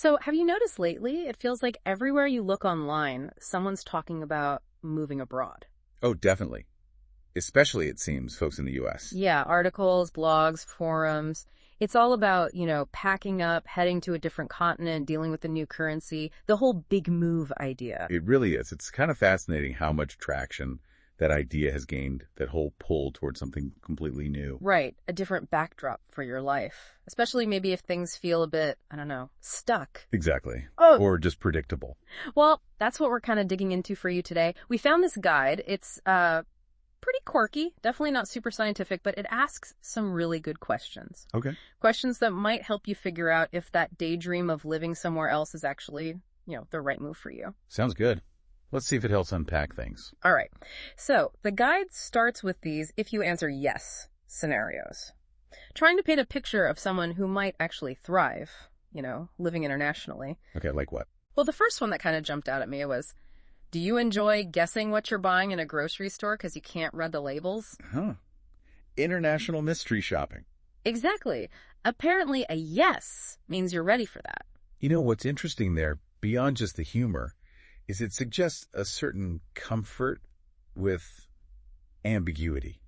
So, have you noticed lately, it feels like everywhere you look online, someone's talking about moving abroad. Oh, definitely. Especially, it seems, folks in the U.S. Yeah, articles, blogs, forums. It's all about, packing up, heading to a different continent, dealing with the new currency, the whole big move idea. It really is. It's kind of fascinating how much traction that idea has gained, that whole pull towards something completely new. Right, a different backdrop for your life. Especially maybe if things feel a bit, I don't know, stuck. Exactly. Oh, Or just predictable. well, that's what we're kind of digging into for you today. We found this guide. It's pretty quirky, definitely not super scientific, but it asks some really good questions. Okay. Questions that might help you figure out if that daydream of living somewhere else is actually, the right move for you. Sounds good. Let's see if it helps unpack things. All right. So the guide starts with these if you answer yes scenarios, trying to paint a picture of someone who might actually thrive, living internationally. Okay, like what? Well, the first one that kind of jumped out at me was, do you enjoy guessing what you're buying in a grocery store because you can't read the labels? Huh. International mystery shopping. Exactly. Apparently a yes means you're ready for that. You know, what's interesting there, beyond just the humor, is it suggests a certain comfort with ambiguity.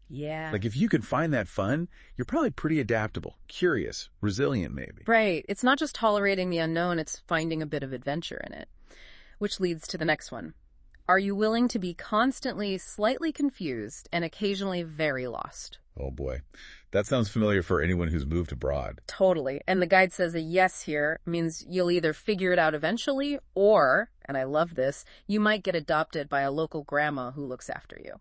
Yeah. Like, if you can find that fun, you're probably pretty adaptable, curious, resilient maybe. Right. It's not just tolerating the unknown, it's finding a bit of adventure in it. Which leads to the next one. Are you willing to be constantly slightly confused and occasionally very lost? Oh boy. That sounds familiar for anyone who's moved abroad. Totally. And the guide says a yes here means you'll either figure it out eventually or, and I love this, you might get adopted by a local grandma who looks after you.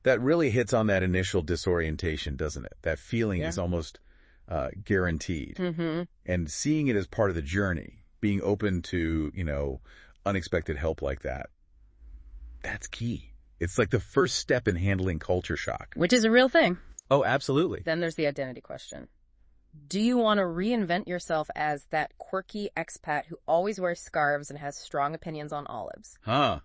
That really hits on that initial disorientation, doesn't it? That feeling is almost guaranteed. Mm-hmm. And seeing it as part of the journey, being open to, unexpected help like that, that's key. It's like the first step in handling culture shock. Which is a real thing. Oh, absolutely. Then there's the identity question. Do you want to reinvent yourself as that quirky expat who always wears scarves and has strong opinions on olives? Huh.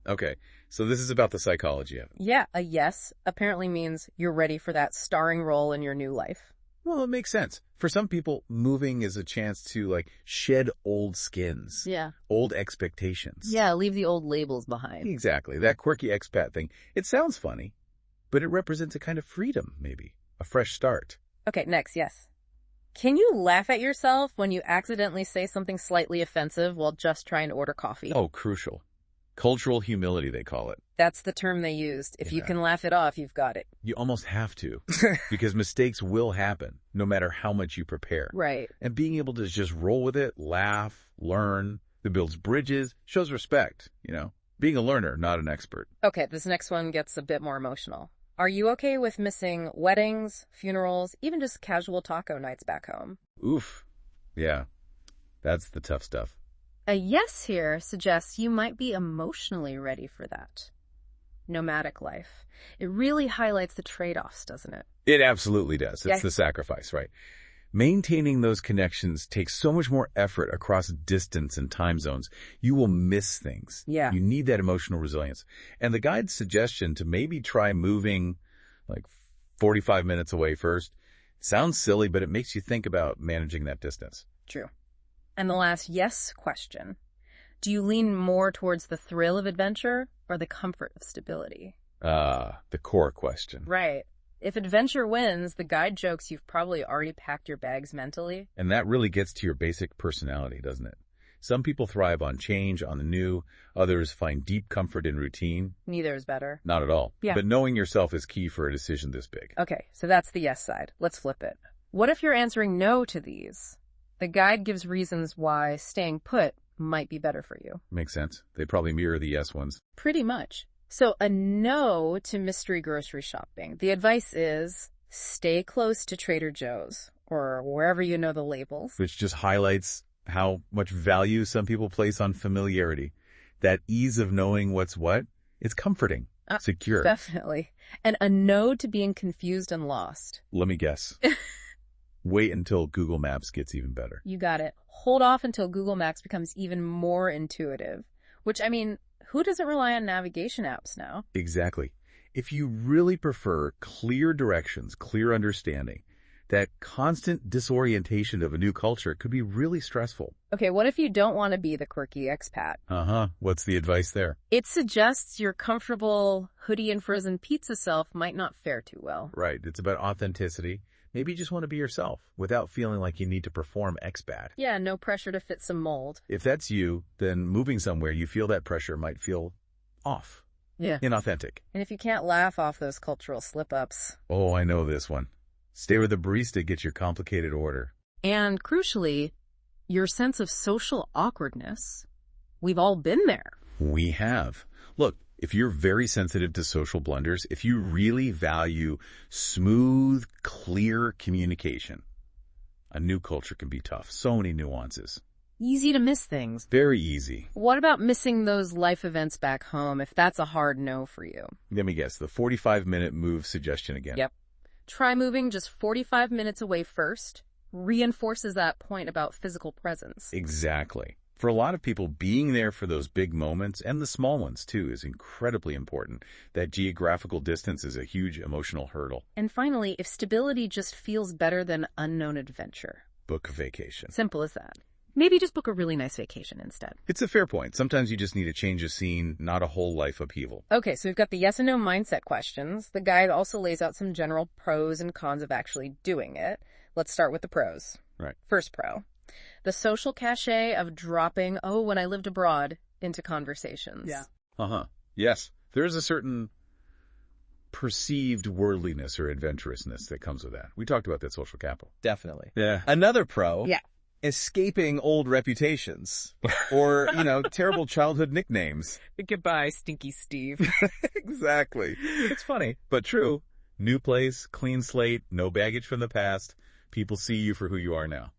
Okay, so this is about the psychology of it. Yeah, a yes apparently means you're ready for that starring role in your new life. Well, it makes sense. For some people, moving is a chance to, shed old skins. Yeah. Old expectations. Yeah, leave the old labels behind. Exactly. That quirky expat thing. It sounds funny, but it represents a kind of freedom, maybe. A fresh start. Okay, next, yes. Can you laugh at yourself when you accidentally say something slightly offensive while just trying to order coffee? Oh, crucial. Cultural humility, they call it. That's the term they used. If you Yeah. can laugh it off, you've got it. You almost have to, because mistakes will happen, no matter how much you prepare. Right. And being able to just roll with it, laugh, learn, that builds bridges, shows respect, Being a learner, not an expert. Okay, this next one gets a bit more emotional. Are you okay with missing weddings, funerals, even just casual taco nights back home? Oof. Yeah, that's the tough stuff. A yes here suggests you might be emotionally ready for that. Nomadic life. It really highlights the trade-offs, doesn't it? It absolutely does. It's Yes. the sacrifice, right? Maintaining those connections takes so much more effort across distance and time zones. You will miss things. Yeah. You need that emotional resilience. And the guide's suggestion to maybe try moving 45 minutes away first sounds silly, but it makes you think about managing that distance. True. And the last yes question. Do you lean more towards the thrill of adventure or the comfort of stability? The core question. Right. If adventure wins, the guide jokes you've probably already packed your bags mentally. And that really gets to your basic personality, doesn't it? Some people thrive on change, on the new. Others find deep comfort in routine. Neither is better. Not at all. Yeah. But knowing yourself is key for a decision this big. Okay, so that's the yes side. Let's flip it. What if you're answering no to these? The guide gives reasons why staying put might be better for you. Makes sense. They probably mirror the yes ones. Pretty much. So a no to mystery grocery shopping. The advice is stay close to Trader Joe's or wherever you know the labels. Which just highlights how much value some people place on familiarity. That ease of knowing what's what, it's comforting, secure. Definitely. And a no to being confused and lost. Let me guess. Wait until Google Maps gets even better. You got it. Hold off until Google Maps becomes even more intuitive. Which, who doesn't rely on navigation apps now? Exactly. If you really prefer clear directions, clear understanding, That constant disorientation of a new culture could be really stressful. Okay, what if you don't want to be the quirky expat? What's the advice there? It suggests your comfortable hoodie and frozen pizza self might not fare too well. Right. It's about authenticity. Maybe you just want to be yourself without feeling like you need to perform expat. Yeah, no pressure to fit some mold. If that's you, then moving somewhere you feel that pressure might feel off. Yeah. Inauthentic. And if you can't laugh off those cultural slip-ups. Oh, I know this one. Stay with the barista, get your complicated order. And crucially, your sense of social awkwardness. We've all been there. We have. Look, if you're very sensitive to social blunders, if you really value smooth, clear communication, a new culture can be tough. So many nuances. Easy to miss things. Very easy. What about missing those life events back home if that's a hard no for you? Let me guess, the 45-minute move suggestion again. Yep. Try moving just 45 minutes away first. Reinforces that point about physical presence. Exactly. For a lot of people, being there for those big moments, and the small ones too, is incredibly important. That geographical distance is a huge emotional hurdle. And finally, if stability just feels better than unknown adventure. Book a vacation. Simple as that. Maybe just book a really nice vacation instead. It's a fair point. Sometimes you just need a change of scene, not a whole life upheaval. Okay, so we've got the yes and no mindset questions. The guide also lays out some general pros and cons of actually doing it. Let's start with the pros. Right. First pro. The social cachet of dropping, oh, when I lived abroad, into conversations. Yeah. Yes. There's a certain perceived worldliness or adventurousness that comes with that. We talked about that social capital. Definitely. Yeah. Another pro. Yeah. Escaping old reputations or, terrible childhood nicknames. Goodbye, Stinky Steve. Exactly. It's funny, but true. New place, clean slate, no baggage from the past. People see you for who you are now.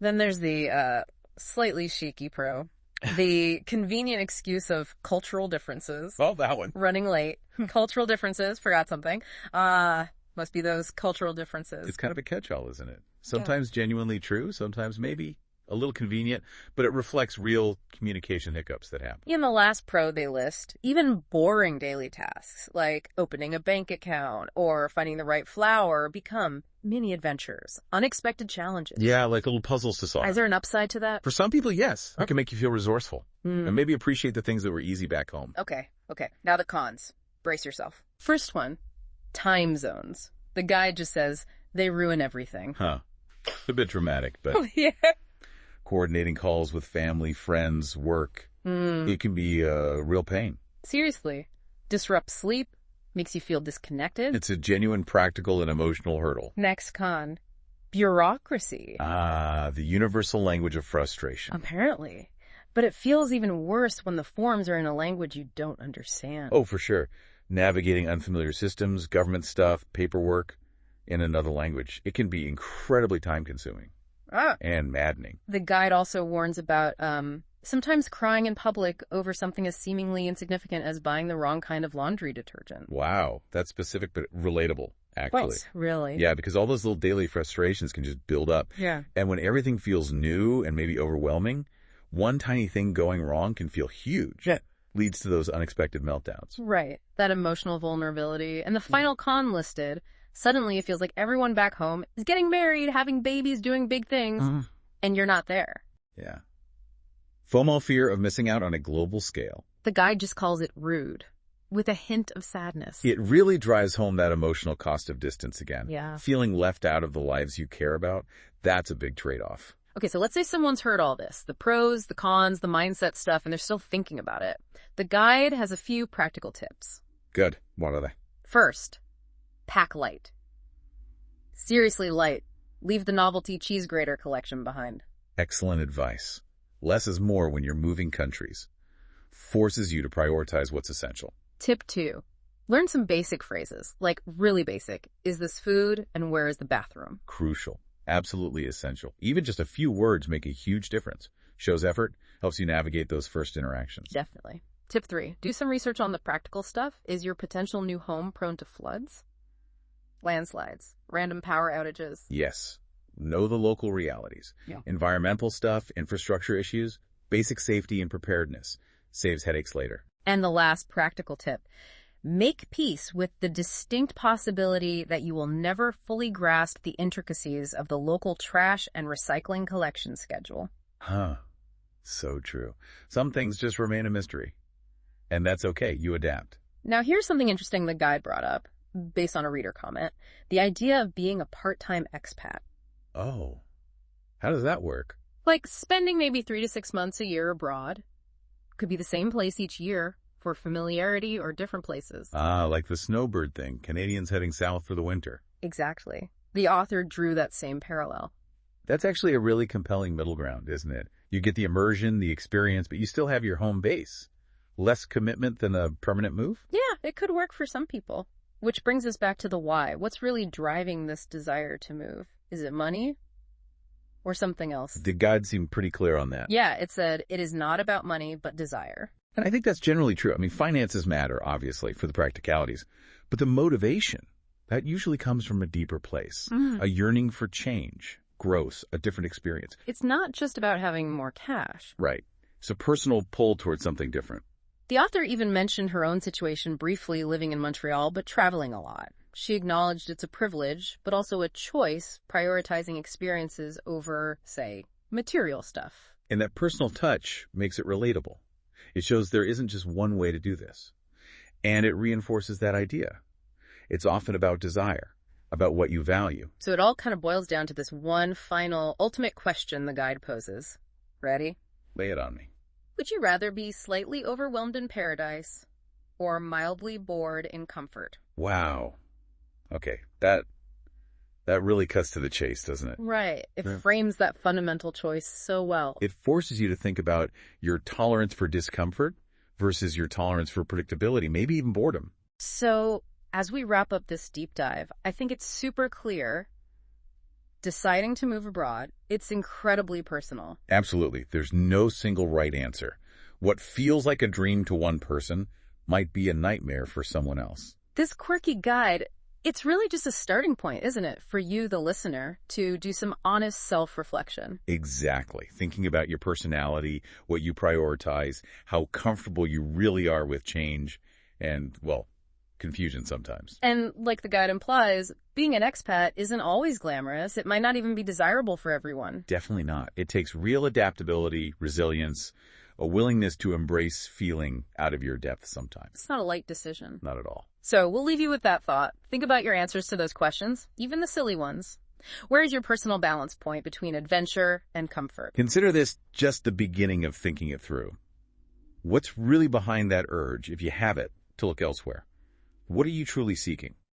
Then there's the slightly cheeky pro. The convenient excuse of cultural differences. Oh, that one. Running late. Cultural differences. Forgot something. Must be those cultural differences. It's kind of a catch-all, isn't it? Sometimes genuinely true, sometimes maybe a little convenient, but it reflects real communication hiccups that happen. In the last pro they list, even boring daily tasks like opening a bank account or finding the right flower become mini adventures, unexpected challenges. Yeah, like little puzzles to solve. Is there an upside to that? For some people, yes. It can make you feel resourceful and maybe appreciate the things that were easy back home. Okay. Now the cons. Brace yourself. First one, time zones. The guide just says they ruin everything. A bit dramatic, but Yeah. Coordinating calls with family, friends, work, it can be a real pain. Seriously. Disrupts sleep, makes you feel disconnected. It's a genuine practical and emotional hurdle. Next con, bureaucracy. The universal language of frustration. Apparently. But it feels even worse when the forms are in a language you don't understand. Oh, for sure. Navigating unfamiliar systems, government stuff, paperwork in another language. It can be incredibly time-consuming and maddening. The guide also warns about sometimes crying in public over something as seemingly insignificant as buying the wrong kind of laundry detergent. Wow, that's specific but relatable, actually. What? Really? Yeah, because all those little daily frustrations can just build up. Yeah. And when everything feels new and maybe overwhelming, one tiny thing going wrong can feel huge. Yeah. Leads to those unexpected meltdowns. Right. That emotional vulnerability. And the final con listed, suddenly it feels like everyone back home is getting married, having babies, doing big things, and you're not there. Yeah. FOMO, fear of missing out on a global scale. The guide just calls it rude, with a hint of sadness. It really drives home that emotional cost of distance again. Yeah. Feeling left out of the lives you care about, that's a big trade-off. Okay, so let's say someone's heard all this, the pros, the cons, the mindset stuff, and they're still thinking about it. The guide has a few practical tips. Good. What are they? First, pack light. Seriously light. Leave the novelty cheese grater collection behind. Excellent advice. Less is more when you're moving countries. Forces you to prioritize what's essential. Tip 2. Learn some basic phrases, like really basic. Is this food and where is the bathroom? Crucial. Absolutely essential. Even just a few words make a huge difference. Shows effort, helps you navigate those first interactions. Definitely. Tip 3. Do some research on the practical stuff. Is your potential new home prone to floods? Landslides? Random power outages? Yes. Know the local realities. Yeah. Environmental stuff, infrastructure issues, basic safety and preparedness. Saves headaches later. And the last practical tip. Make peace with the distinct possibility that you will never fully grasp the intricacies of the local trash and recycling collection schedule. Huh. So true. Some things just remain a mystery. And that's okay. You adapt. Now, here's something interesting the guide brought up, based on a reader comment. The idea of being a part-time expat. Oh. How does that work? Like spending maybe 3 to 6 months a year abroad. Could be the same place each year for familiarity or different places. Ah, like the snowbird thing. Canadians heading south for the winter. Exactly. The author drew that same parallel. That's actually a really compelling middle ground, isn't it? You get the immersion, the experience, but you still have your home base. Less commitment than a permanent move? Yeah, it could work for some people. Which brings us back to the why. What's really driving this desire to move? Is it money? Or something else? The guide seemed pretty clear on that. Yeah, it said, it is not about money, but desire. And I think that's generally true. I mean, finances matter, obviously, for the practicalities. But the motivation, that usually comes from a deeper place. A yearning for change, growth, a different experience. It's not just about having more cash. Right. It's a personal pull towards something different. The author even mentioned her own situation briefly living in Montreal, but traveling a lot. She acknowledged it's a privilege, but also a choice, prioritizing experiences over, say, material stuff. And that personal touch makes it relatable. It shows there isn't just one way to do this. And it reinforces that idea. It's often about desire, about what you value. So it all kind of boils down to this one final, ultimate question the guide poses. Ready? Lay it on me. Would you rather be slightly overwhelmed in paradise or mildly bored in comfort? Wow. Okay, that really cuts to the chase, doesn't it? Right. It frames that fundamental choice so well. It forces you to think about your tolerance for discomfort versus your tolerance for predictability, maybe even boredom. So, as we wrap up this deep dive, I think it's super clear. Deciding to move abroad, it's incredibly personal. Absolutely. There's no single right answer. What feels like a dream to one person might be a nightmare for someone else. This quirky guide, it's really just a starting point, isn't it, for you, the listener, to do some honest self-reflection. Exactly. Thinking about your personality, what you prioritize, how comfortable you really are with change, and, well, confusion sometimes. And like the guide implies, being an expat isn't always glamorous. It might not even be desirable for everyone. Definitely not. It takes real adaptability, resilience, a willingness to embrace feeling out of your depth sometimes. It's not a light decision. Not at all. So we'll leave you with that thought. Think about your answers to those questions, even the silly ones. Where is your personal balance point between adventure and comfort? Consider this just the beginning of thinking it through. What's really behind that urge, if you have it, to look elsewhere? What are you truly seeking?